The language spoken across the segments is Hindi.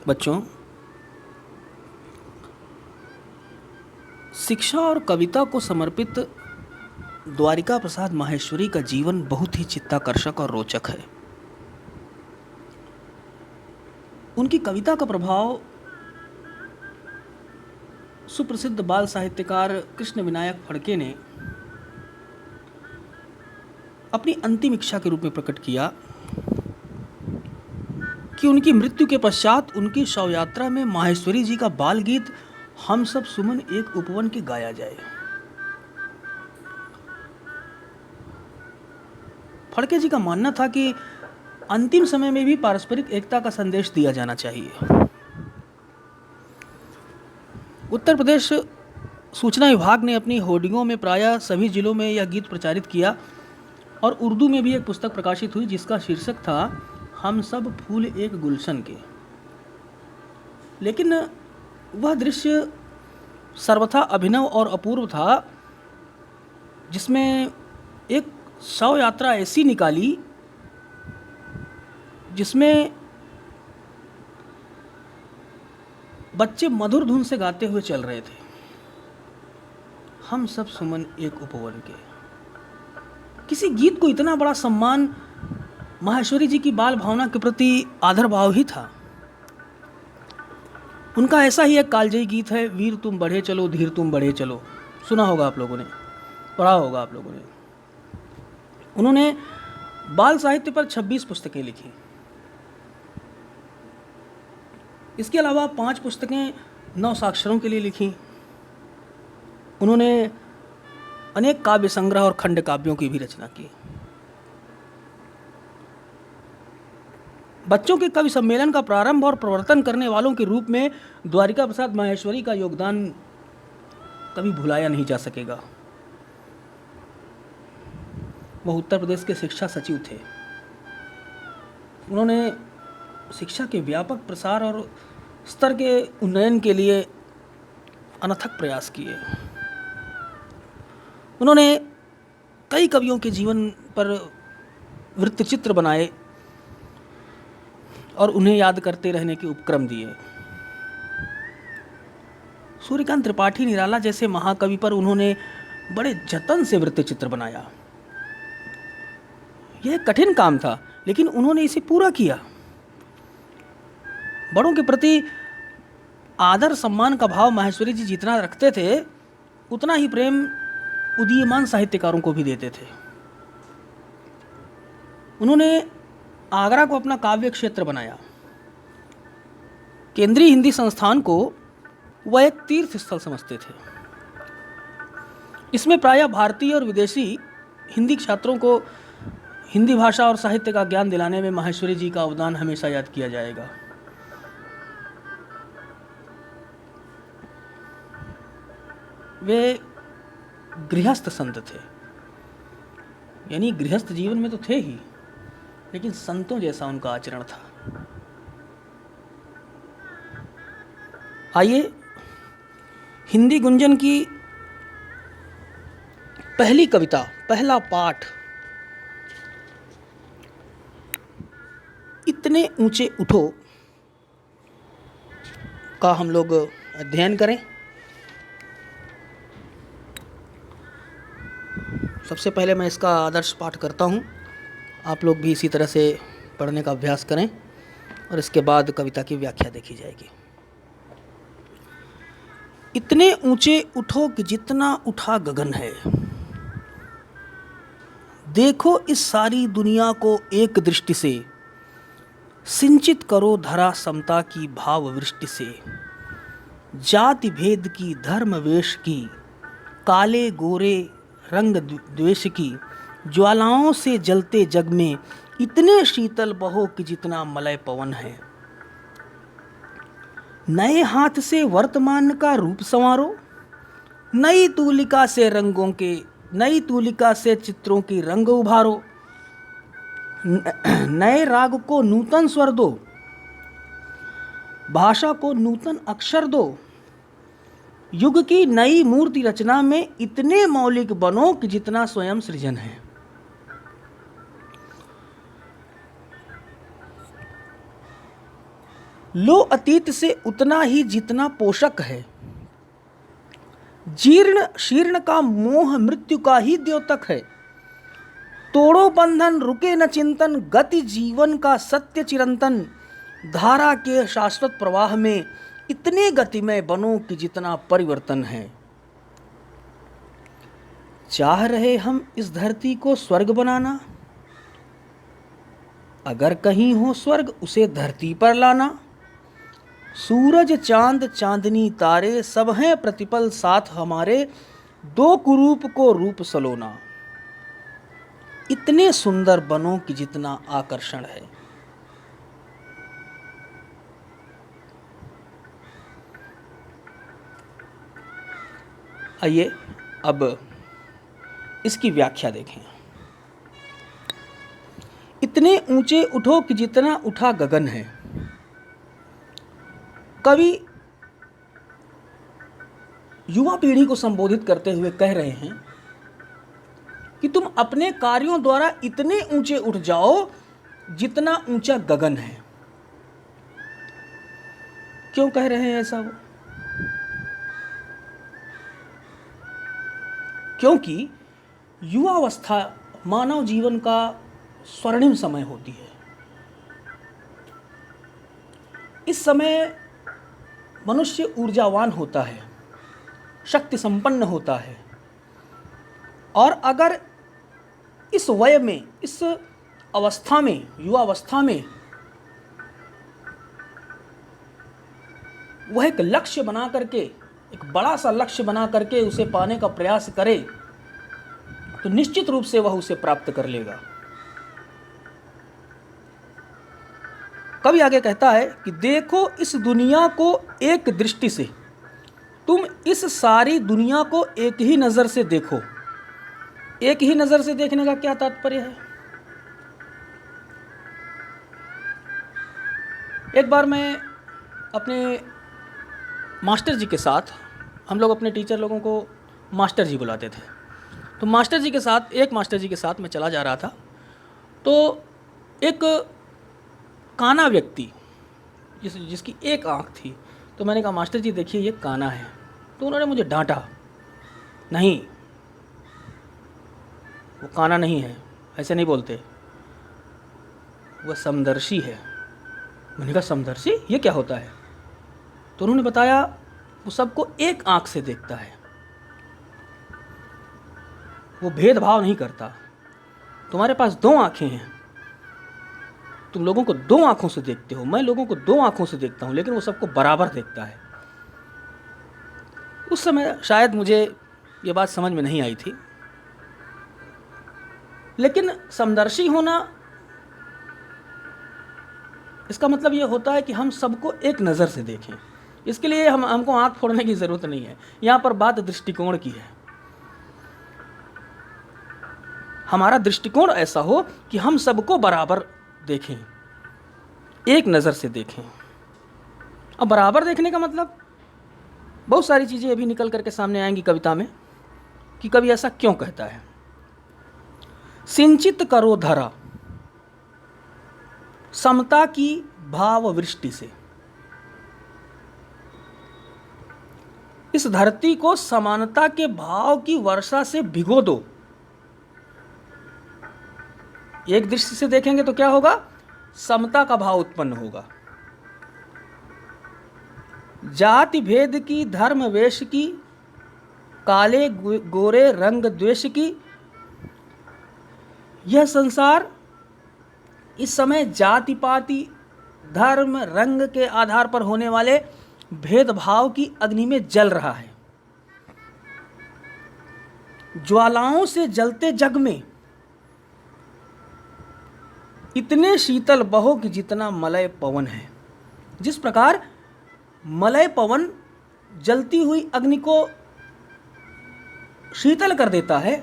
बच्चों, शिक्षा और कविता को समर्पित द्वारिका प्रसाद माहेश्वरी का जीवन बहुत ही चित्ताकर्षक और रोचक है। उनकी कविता का प्रभाव सुप्रसिद्ध बाल साहित्यकार कृष्ण विनायक फड़के ने अपनी अंतिम इच्छा के रूप में प्रकट किया कि उनकी मृत्यु के पश्चात उनकी शव यात्रा में माहेश्वरी जी का बाल गीत हम सब सुमन एक उपवन के गाया जाए। फड़के जी का मानना था कि अंतिम समय में भी पारस्परिक एकता का संदेश दिया जाना चाहिए। उत्तर प्रदेश सूचना विभाग ने अपनी होर्डिंगों में प्रायः सभी जिलों में यह गीत प्रचारित किया और उर्दू में भी एक पुस्तक प्रकाशित हुई जिसका शीर्षक था हम सब फूल एक गुलशन के। लेकिन वह दृश्य सर्वथा अभिनव और अपूर्व था जिसमें एक शव यात्रा ऐसी निकाली जिसमें बच्चे मधुर धुन से गाते हुए चल रहे थे, हम सब सुमन एक उपवन के। किसी गीत को इतना बड़ा सम्मान माहेश्वरी जी की बाल भावना के प्रति आदर भाव ही था। उनका ऐसा ही एक कालजयी गीत है, वीर तुम बढ़े चलो धीर तुम बढ़े चलो। सुना होगा आप लोगों ने, पढ़ा होगा आप लोगों ने। उन्होंने बाल साहित्य पर 26 पुस्तकें लिखी। इसके अलावा 5 पुस्तकें नवसाक्षरों के लिए लिखी। उन्होंने अनेक काव्य संग्रह और खंड काव्यों की भी रचना की। बच्चों के कवि सम्मेलन का प्रारंभ और प्रवर्तन करने वालों के रूप में द्वारिका प्रसाद माहेश्वरी का योगदान कभी भुलाया नहीं जा सकेगा। वह उत्तर प्रदेश के शिक्षा सचिव थे। उन्होंने शिक्षा के व्यापक प्रसार और स्तर के उन्नयन के लिए अनथक प्रयास किए। उन्होंने कई कवियों के जीवन पर वृत्तचित्र बनाए और उन्हें याद करते रहने के उपक्रम दिए। सूर्यकांत त्रिपाठी निराला जैसे महाकवि पर उन्होंने बड़े जतन से वृत्तचित्र बनाया। यह कठिन काम था, लेकिन उन्होंने इसे पूरा किया। बड़ों के प्रति आदर सम्मान का भाव माहेश्वरी जी जितना रखते थे, उतना ही प्रेम उदीयमान साहित्यकारों को भी देते थे। उन्होंने आगरा को अपना काव्य क्षेत्र बनाया। केंद्रीय हिंदी संस्थान को वह एक तीर्थ स्थल समझते थे। इसमें प्रायः भारतीय और विदेशी हिंदी छात्रों को हिंदी भाषा और साहित्य का ज्ञान दिलाने में माहेश्वरी जी का अवदान हमेशा याद किया जाएगा। वे गृहस्थ संत थे, यानी गृहस्थ जीवन में तो थे ही, लेकिन संतों जैसा उनका आचरण था। आइए हिंदी गुंजन की पहली कविता, पहला पाठ, इतने ऊंचे उठो का हम लोग अध्ययन करें। सबसे पहले मैं इसका आदर्श पाठ करता हूँ। आप लोग भी इसी तरह से पढ़ने का अभ्यास करें और इसके बाद कविता की व्याख्या देखी जाएगी। इतने ऊंचे उठो कि जितना उठा गगन है, देखो इस सारी दुनिया को एक दृष्टि से, सिंचित करो धरा समता की भाव वृष्टि से। जाति भेद की, धर्म वेश की, काले गोरे रंग द्वेष की, ज्वालाओं से जलते जग में इतने शीतल बहो कि जितना मलय पवन है। नए हाथ से वर्तमान का रूप संवारो, नई तूलिका से रंगों के, नई तूलिका से चित्रों की रंग उभारो। नए राग को नूतन स्वर दो, भाषा को नूतन अक्षर दो। युग की नई मूर्ति रचना में इतने मौलिक बनो कि जितना स्वयं सृजन है। लो अतीत से उतना ही जितना पोषक है, जीर्ण शीर्ण का मोह मृत्यु का ही द्योतक है। तोड़ो बंधन रुके न चिंतन, गति जीवन का सत्य चिरंतन। धारा के शाश्वत प्रवाह में इतने गतिमय बनो कि जितना परिवर्तन है। चाह रहे हम इस धरती को स्वर्ग बनाना, अगर कहीं हो स्वर्ग उसे धरती पर लाना। सूरज चांद चांदनी तारे सब हैं प्रतिपल साथ हमारे, दो कुरूप को रूप सलोना। इतने सुंदर बनो कि जितना आकर्षण है। आइए अब इसकी व्याख्या देखें। इतने ऊंचे उठो कि जितना उठा गगन है। कवि युवा पीढ़ी को संबोधित करते हुए कह रहे हैं कि तुम अपने कार्यों द्वारा इतने ऊंचे उठ जाओ जितना ऊंचा गगन है। क्यों कह रहे हैं ऐसा वो? क्योंकि युवावस्था मानव जीवन का स्वर्णिम समय होती है। इस समय मनुष्य ऊर्जावान होता है, शक्ति संपन्न होता है, और अगर इस वय में, इस अवस्था में, युवावस्था में वह एक लक्ष्य बना करके, एक बड़ा सा लक्ष्य बना करके उसे पाने का प्रयास करे तो निश्चित रूप से वह उसे प्राप्त कर लेगा। कवि आगे कहता है कि देखो इस दुनिया को एक दृष्टि से, तुम इस सारी दुनिया को एक ही नज़र से देखो। एक ही नज़र से देखने का क्या तात्पर्य है? एक बार मैं अपने मास्टर जी के साथ, हम लोग अपने टीचर लोगों को मास्टर जी बुलाते थे, तो मास्टर जी के साथ, एक मास्टर जी के साथ मैं चला जा रहा था, तो एक काना व्यक्ति जिसकी एक आँख थी, तो मैंने कहा मास्टर जी देखिए ये काना है। तो उन्होंने मुझे डांटा, नहीं वो काना नहीं है, ऐसे नहीं बोलते, वह समदर्शी है। मैंने कहा समदर्शी ये क्या होता है? तो उन्होंने बताया वो सबको एक आँख से देखता है, वो भेदभाव नहीं करता। तुम्हारे पास दो आँखें हैं, तुम लोगों को दो आँखों से देखते हो, मैं लोगों को दो आँखों से देखता हूँ, लेकिन वो सबको बराबर देखता है। उस समय शायद मुझे ये बात समझ में नहीं आई थी, लेकिन समदर्शी होना इसका मतलब ये होता है कि हम सबको एक नज़र से देखें। इसके लिए हमको आँख फोड़ने की ज़रूरत नहीं है। यहाँ पर बात दृष्टिकोण की है। हमारा दृष्टिकोण ऐसा हो कि हम सबको बराबर देखें, एक नज़र से देखें। अब बराबर देखने का मतलब बहुत सारी चीज़ें अभी निकल करके सामने आएंगी कविता में कि कवि ऐसा क्यों कहता है। सिंचित करो धरा समता की भाव वृष्टि से, इस धरती को समानता के भाव की वर्षा से भिगो दो। एक दृष्टि से देखेंगे तो क्या होगा? समता का भाव उत्पन्न होगा। जाति भेद की, धर्म वेश की, काले गोरे रंग द्वेष की, यह संसार इस समय जाति पाति, धर्म, रंग के आधार पर होने वाले भेदभाव की अग्नि में जल रहा है। ज्वालाओं से जलते जग में इतने शीतल बहो कि जितना मलय पवन है। जिस प्रकार मलय पवन जलती हुई अग्नि को शीतल कर देता है,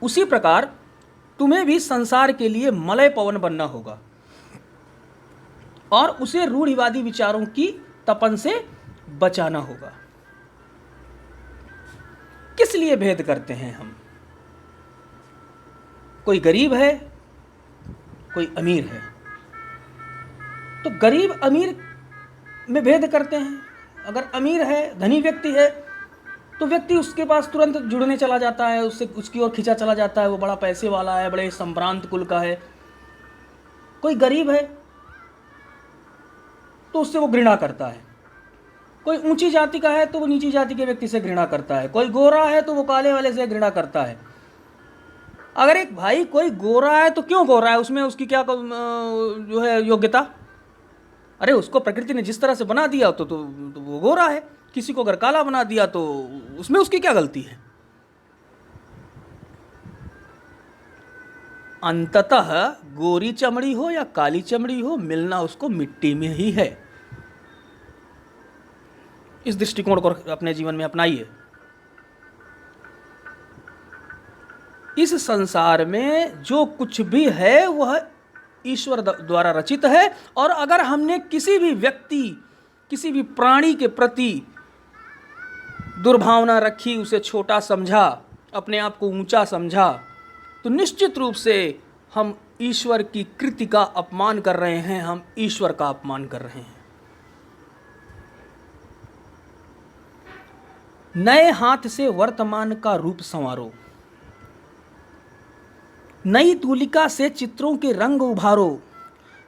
उसी प्रकार तुम्हें भी संसार के लिए मलय पवन बनना होगा और उसे रूढ़िवादी विचारों की तपन से बचाना होगा। किस लिए भेद करते हैं हम? कोई गरीब है, कोई अमीर है, तो गरीब अमीर में भेद करते हैं। अगर अमीर है, धनी व्यक्ति है, तो व्यक्ति उसके पास तुरंत जुड़ने चला जाता है, उससे उसकी ओर खींचा चला जाता है, वो बड़ा पैसे वाला है, बड़े संभ्रांत कुल का है। कोई गरीब है तो उससे वो घृणा करता है। कोई ऊंची जाति का है तो वो नीची जाति के व्यक्ति से घृणा करता है। कोई गोरा है तो वो काले वाले से घृणा करता है। अगर एक भाई कोई गोरा है तो क्यों गोरा है, उसमें उसकी क्या जो है योग्यता? अरे उसको प्रकृति ने जिस तरह से बना दिया तो वो गोरा है। किसी को अगर काला बना दिया तो उसमें उसकी क्या गलती है? अंततः गोरी चमड़ी हो या काली चमड़ी हो, मिलना उसको मिट्टी में ही है। इस दृष्टिकोण को अपने जीवन में अपनाइए। इस संसार में जो कुछ भी है वह ईश्वर द्वारा रचित है। और अगर हमने किसी भी व्यक्ति, किसी भी प्राणी के प्रति दुर्भावना रखी, उसे छोटा समझा, अपने आप को ऊंचा समझा, तो निश्चित रूप से हम ईश्वर की कृति का अपमान कर रहे हैं, हम ईश्वर का अपमान कर रहे हैं। नए हाथ से वर्तमान का रूप संवारो, नई तूलिका से चित्रों के रंग उभारो,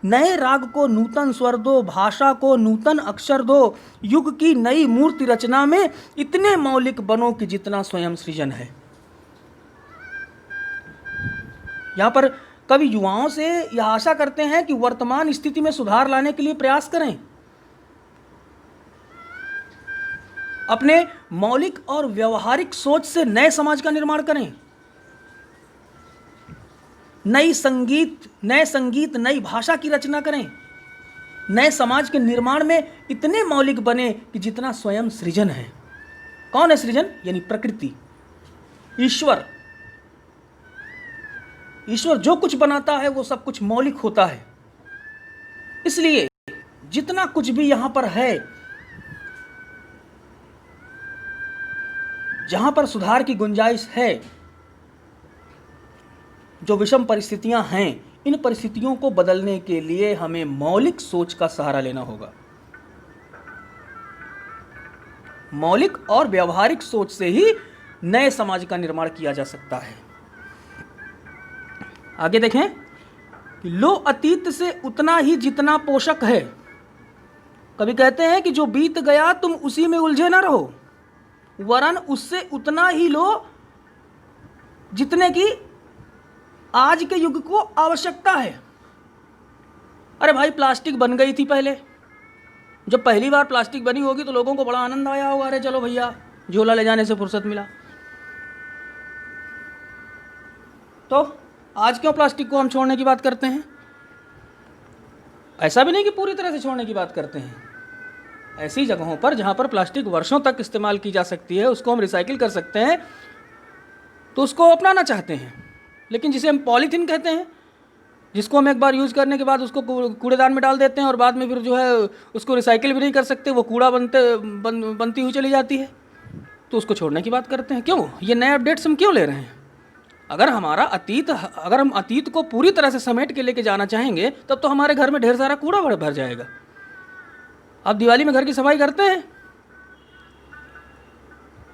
नए राग को नूतन स्वर दो, भाषा को नूतन अक्षर दो, युग की नई मूर्ति रचना में इतने मौलिक बनो कि जितना स्वयं सृजन है। यहां पर कवि युवाओं से यह आशा करते हैं कि वर्तमान स्थिति में सुधार लाने के लिए प्रयास करें, अपने मौलिक और व्यवहारिक सोच से नए समाज का निर्माण करें, नए संगीत, नई भाषा की रचना करें, नए समाज के निर्माण में इतने मौलिक बने कि जितना स्वयं सृजन है। कौन है सृजन? यानी प्रकृति, ईश्वर। ईश्वर जो कुछ बनाता है वो सब कुछ मौलिक होता है। इसलिए जितना कुछ भी यहां पर है, जहां पर सुधार की गुंजाइश है, जो विषम परिस्थितियां हैं, इन परिस्थितियों को बदलने के लिए हमें मौलिक सोच का सहारा लेना होगा। मौलिक और व्यवहारिक सोच से ही नए समाज का निर्माण किया जा सकता है। आगे देखें कि लो अतीत से उतना ही जितना पोषक है। कभी कहते हैं कि जो बीत गया तुम उसी में उलझे ना रहो, वरन उससे उतना ही लो जितने की आज के युग को आवश्यकता है। अरे भाई, प्लास्टिक बन गई थी पहले। जब पहली बार प्लास्टिक बनी होगी तो लोगों को बड़ा आनंद आया होगा, अरे चलो भैया झोला ले जाने से फुर्सत मिला। तो आज क्यों प्लास्टिक को हम छोड़ने की बात करते हैं? ऐसा भी नहीं कि पूरी तरह से छोड़ने की बात करते हैं। ऐसी जगहों पर जहां पर प्लास्टिक वर्षों तक इस्तेमाल की जा सकती है, उसको हम रिसाइकिल कर सकते हैं, तो उसको अपनाना चाहते हैं। लेकिन जिसे हम पॉलीथीन कहते हैं, जिसको हम एक बार यूज़ करने के बाद उसको कूड़ेदान में डाल देते हैं और बाद में फिर जो है उसको रिसाइकिल भी नहीं कर सकते, वो कूड़ा बनती हुई चली जाती है, तो उसको छोड़ने की बात करते हैं। क्यों? ये नए अपडेट्स हम क्यों ले रहे हैं? अगर हम अतीत को पूरी तरह से समेट के लेके जाना चाहेंगे, तब तो हमारे घर में ढेर सारा कूड़ा भर जाएगा। आप दिवाली में घर की सफाई करते हैं,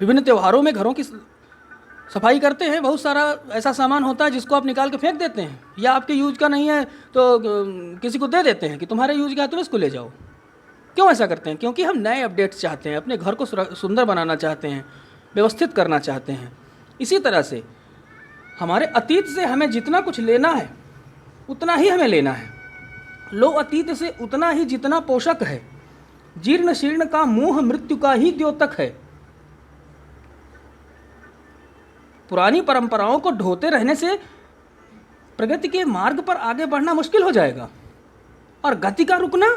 विभिन्न त्योहारों में घरों की सफाई करते हैं, बहुत सारा ऐसा सामान होता है जिसको आप निकाल के फेंक देते हैं, या आपके यूज का नहीं है तो किसी को दे देते हैं कि तुम्हारे यूज का है तुम इसको ले जाओ। क्यों ऐसा करते हैं? क्योंकि हम नए अपडेट्स चाहते हैं, अपने घर को सुंदर बनाना चाहते हैं, व्यवस्थित करना चाहते हैं। इसी तरह से हमारे अतीत से हमें जितना कुछ लेना है उतना ही हमें लेना है। लो अतीत से उतना ही जितना पोषक है, जीर्ण शीर्ण का मोह मृत्यु का ही द्योतक है। पुरानी परंपराओं को ढोते रहने से प्रगति के मार्ग पर आगे बढ़ना मुश्किल हो जाएगा, और गति का रुकना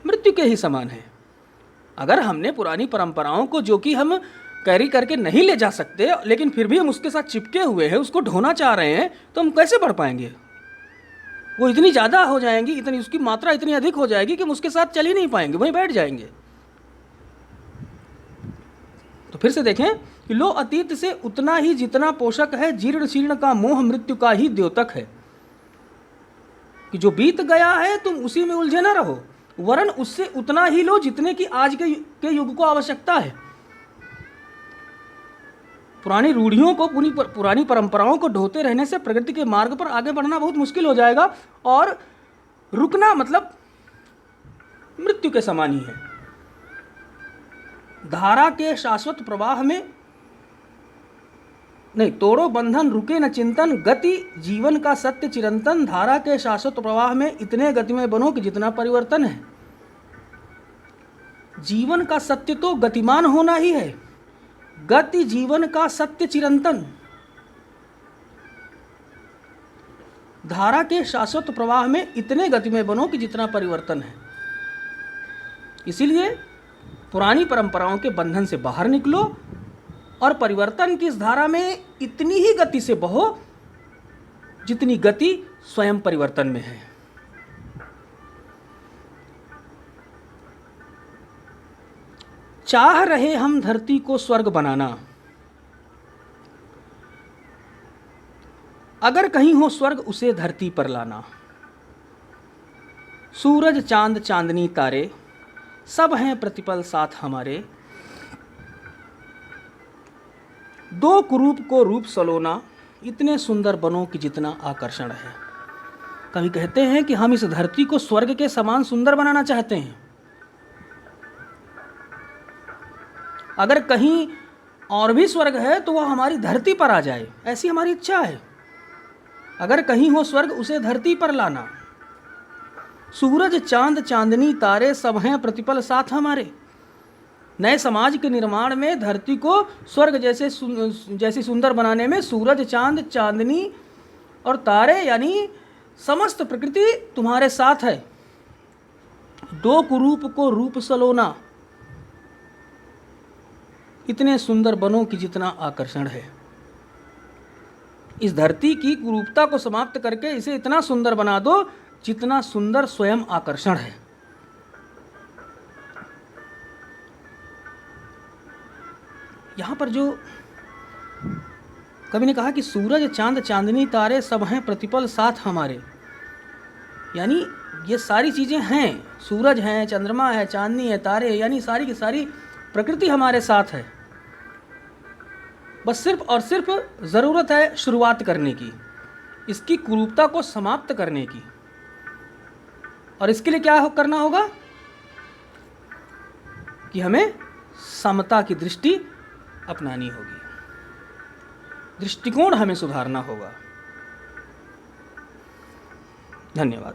मृत्यु के ही समान है। अगर हमने पुरानी परंपराओं को, जो कि हम कैरी करके नहीं ले जा सकते, लेकिन फिर भी हम उसके साथ चिपके हुए हैं, उसको ढोना चाह रहे हैं, तो हम कैसे बढ़ पाएंगे? वो इतनी ज़्यादा हो जाएंगी, उसकी मात्रा इतनी अधिक हो जाएगी कि हम उसके साथ चल ही नहीं पाएंगे, वहीं बैठ जाएंगे। तो फिर से देखें कि लो अतीत से उतना ही जितना पोषक है, जीर्ण शीर्ण का मोह मृत्यु का ही द्योतक है। कि जो बीत गया है तुम उसी में उलझे ना रहो, वरन उससे उतना ही लो जितने की आज के युग को आवश्यकता है। पुरानी रूढ़ियों को, पुरानी परंपराओं को ढोते रहने से प्रगति के मार्ग पर आगे बढ़ना बहुत मुश्किल हो जाएगा, और रुकना मतलब मृत्यु के समान ही है। धारा के शाश्वत प्रवाह में नहीं, तोड़ो बंधन रुके न चिंतन, गति जीवन का सत्य चिरंतन। धारा के शाश्वत प्रवाह में इतने गति में बनो कि जितना परिवर्तन है। जीवन का सत्य तो गतिमान होना ही है, गति जीवन का सत्य चिरंतन। धारा के शाश्वत प्रवाह में इतने गति में बनो कि जितना परिवर्तन है। इसीलिए पुरानी परंपराओं के बंधन से बाहर निकलो और परिवर्तन की इस धारा में इतनी ही गति से बहो जितनी गति स्वयं परिवर्तन में है। चाह रहे हम धरती को स्वर्ग बनाना, अगर कहीं हो स्वर्ग उसे धरती पर लाना। सूरज चांद चांदनी तारे सब हैं प्रतिपल साथ हमारे, दो कुरूप को रूप सलोना, इतने सुंदर बनो कि जितना आकर्षण है। कवि कहते हैं कि हम इस धरती को स्वर्ग के समान सुंदर बनाना चाहते हैं। अगर कहीं और भी स्वर्ग है तो वह हमारी धरती पर आ जाए, ऐसी हमारी इच्छा है। अगर कहीं हो स्वर्ग उसे धरती पर लाना। सूरज चांद चांदनी तारे सब हैं प्रतिपल साथ हमारे। नए समाज के निर्माण में धरती को स्वर्ग जैसी सुंदर बनाने में सूरज चांद चांदनी और तारे यानी समस्त प्रकृति तुम्हारे साथ है। दो कुरूप को रूप सलोना, इतने सुंदर बनो कि जितना आकर्षण है। इस धरती की कुरूपता को समाप्त करके इसे इतना सुंदर बना दो जितना सुंदर स्वयं आकर्षण है। यहां पर जो कवि ने कहा कि सूरज चांद चांदनी तारे सब हैं प्रतिपल साथ हमारे, यानी ये सारी चीजें हैं, सूरज हैं, चंद्रमा है, चांदनी है, तारे, यानी सारी की सारी प्रकृति हमारे साथ है। बस सिर्फ और सिर्फ ज़रूरत है शुरुआत करने की, इसकी कुरूपता को समाप्त करने की। और इसके लिए क्या करना होगा कि हमें समता की दृष्टि अपनानी होगी, दृष्टिकोण हमें सुधारना होगा। धन्यवाद।